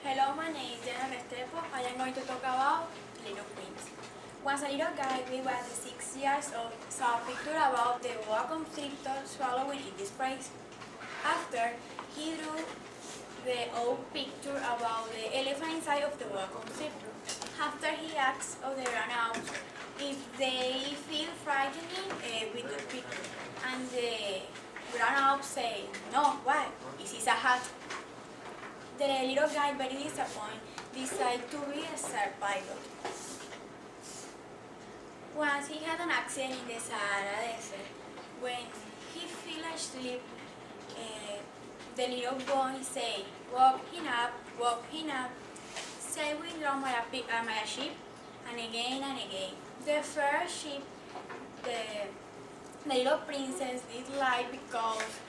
Hello, my name is Diana Restrepo. I am going to talk about Little Prince. Once a little guy, we was 6 years old, saw a picture about the boa constrictor swallowing in this place. After, he drew the old picture about the elephant inside of the boa constrictor. After, he asked of the grown-ups if they feel frightening with the picture. And the grown-ups say, no, why? This is a hat. The little guy, very disappointed, decided to be a star pilot. Once he had an accident in the Sahara Desert. When he fell asleep, the little boy said, "Wake him up, wake him up." Say we drum my ship, and again and again. The first ship, the little princess did lie because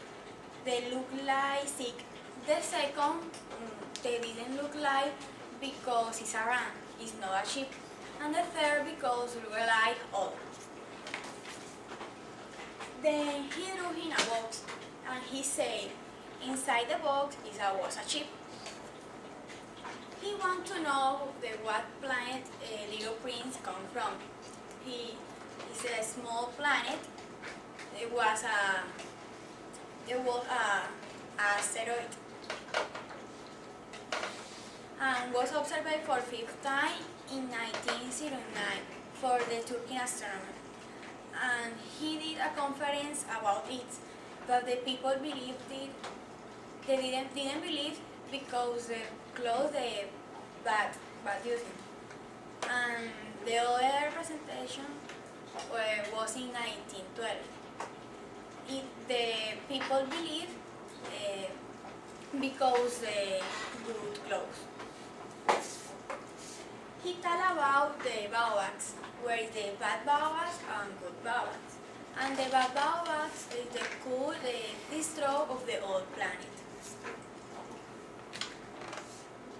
they looked like sick. The second, they didn't look like because it's a ram, it's not a ship. And the third because we were like old. Then he drew in a box and he said, inside the box was a ship. He wanted to know what planet Little Prince come from. It's a small planet. It was a asteroid. And was observed for 5th time in 1909 for the Turkish astronomer. And he did a conference about it, but the people believed it. They didn't believe because the clothes they bad using. And the other presentation was in 1912. The people believe because the good clothes. He told about the baobabs, where is the bad baobabs and good baobabs. And the bad baobabs is the cool destroy of the old planet.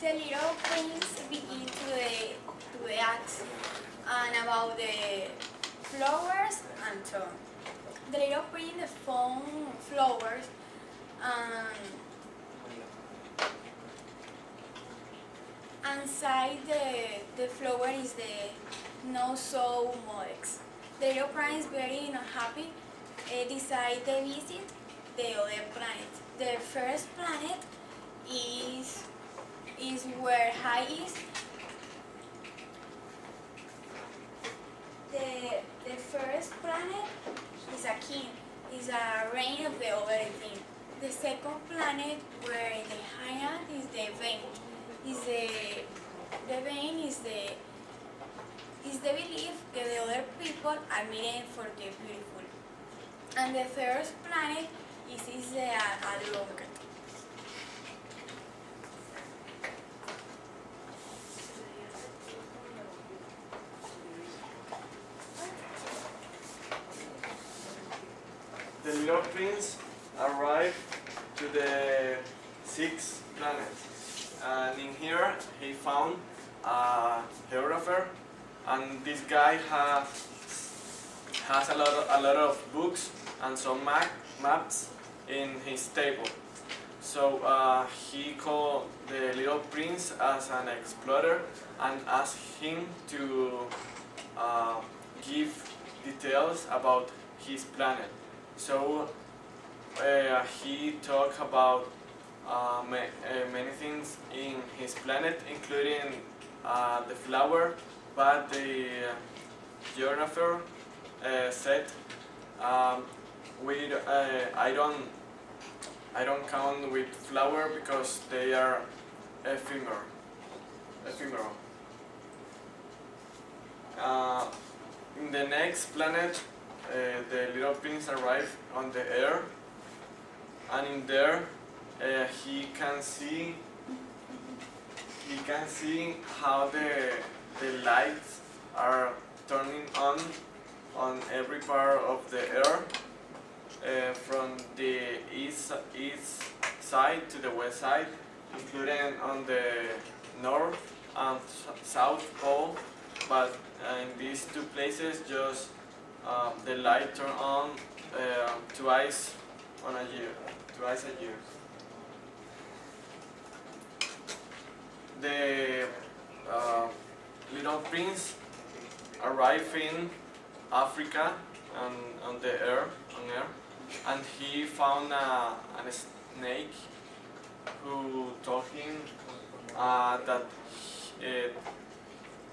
The little prince began to ask and about the flowers and so on. The little prince found flowers and inside the flower is the not so molex. The little prince, very unhappy, decided to visit the other planet. The first planet is where high is. The first planet is a king, is a reign of the other king. The second planet where the high is the vein. The vein is the belief that the other people are made for the beautiful. And the third planet is the alonga. The little prince arrived to the 6th planet, and in here he found a geographer, and this guy has a lot of books and some maps in his table. So he called the little prince as an explorer and asked him to give details about his planet. So he talked about many things in his planet, including the flower, but the geographer said, I don't count with flower because they are ephemeral. In the next planet, the little prince arrived on the air, and in there he can see how the lights are turning on every part of the air, from the east side to the west side, including on the north and south pole. But in these two places, just the light turn on twice a year. the little prince arrived in Africa on air, and he found a snake who told him that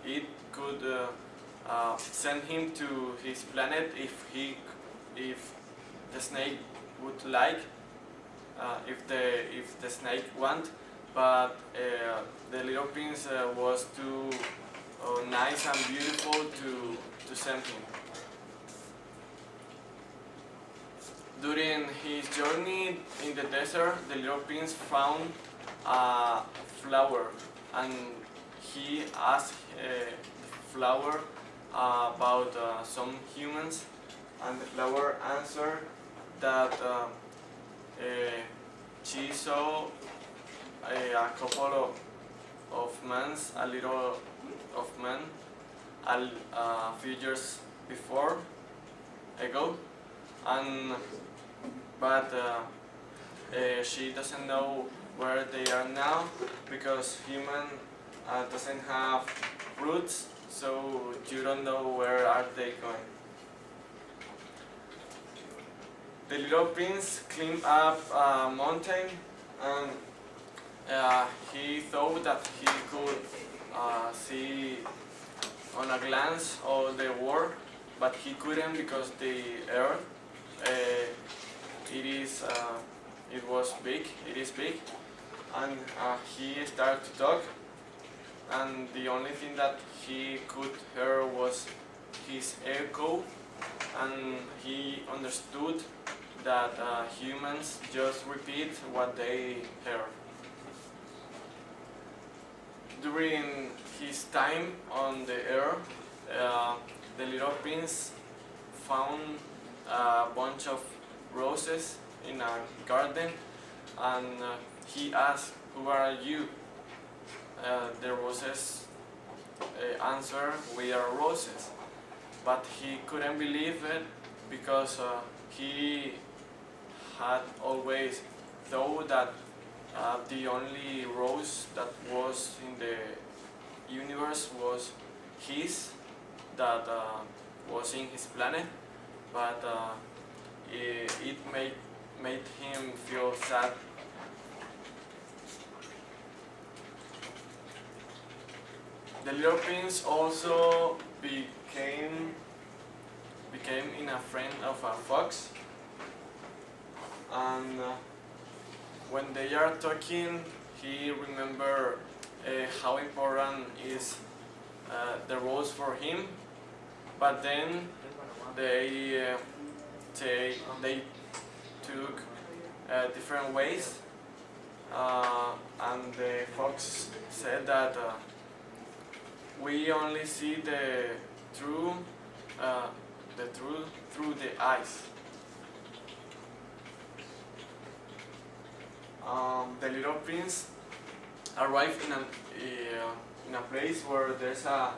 it could send him to his planet if the snake would like, if the snake want, but the little prince was too nice and beautiful to send him. During his journey in the desert, the little prince found a flower, and he asked the flower about some humans, and the flower answered that she saw a couple of men, a little of men, a few years ago, but she doesn't know where they are now, because human doesn't have roots, so you don't know where are they going. The little prince climbed up a mountain, and he thought that he could see on a glance all the world, but he couldn't, because the earth it is big, and he started to talk, and the only thing that he could hear was his echo, and he understood that humans just repeat what they hear. During his time on the earth, the little prince found a bunch of roses in a garden, and he asked, "Who are you?" The roses answered, "We are roses." But he couldn't believe it, because he had always thought that the only rose that was in the universe was his, that was in his planet, but it made him feel sad. The little prince also became in a friend of a fox, and when they are talking, he remember how important is the rose for him, but then they took different ways, and the fox said that we only see the truth through the eyes. The little prince arrived in a place where there's a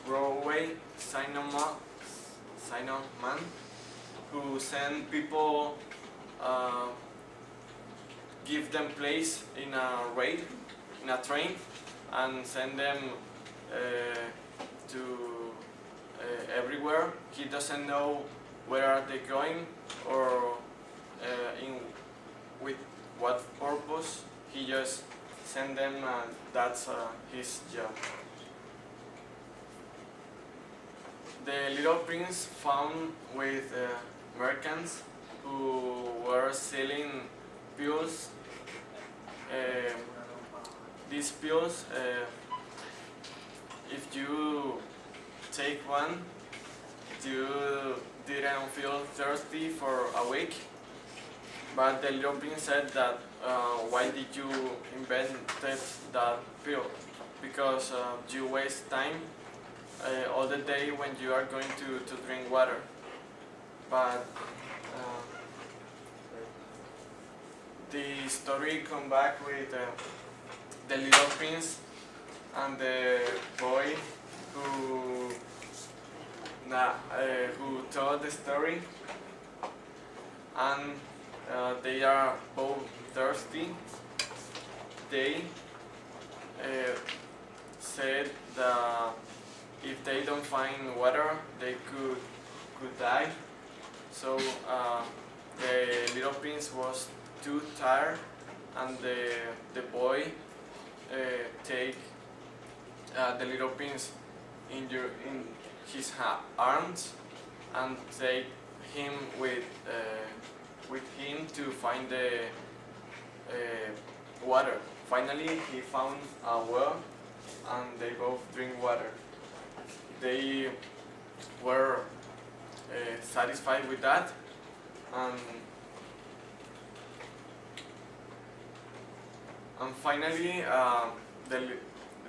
Broadway sign-man who send people, give them place in a train, and send them to everywhere. He doesn't know where are they going, or with what purpose. He just send them, and that's his job. The little prince found with merchants who were selling pills. These pills, if you take one, you didn't feel thirsty for a week. But the little prince said that why did you invent that pill? Because you waste time all the day when you are going to drink water. But the story come back with the little prince and the boy who told the story, and they are both thirsty. They said that if they don't find water, they could die. So the little prince was too tired, and the boy take the little prince in his arms and take him with him to find the water. Finally, he found a well, and they both drink water. They were satisfied with that, and finally the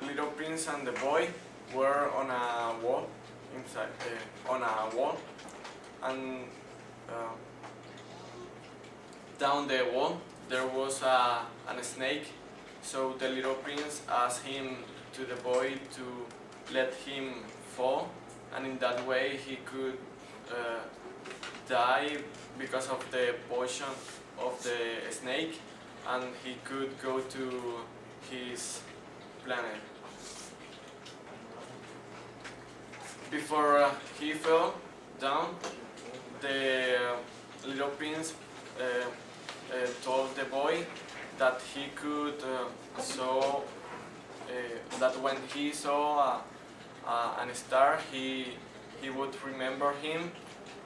little prince and the boy were on a wall, and down the wall there was a snake. So the little prince asked him to the boy to let him fall, and in that way he could die because of the poison of the snake, and he could go to his planet. Before he fell down, the little prince told the boy that he could that when he saw a star, he would remember him,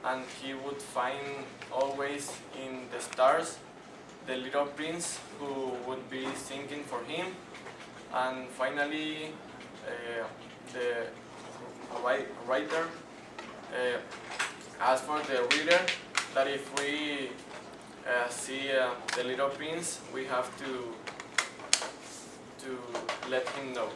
and he would find always in the stars the little prince who would be singing for him. And finally, the writer asked for the reader that if we see the little prince, we have to let him know.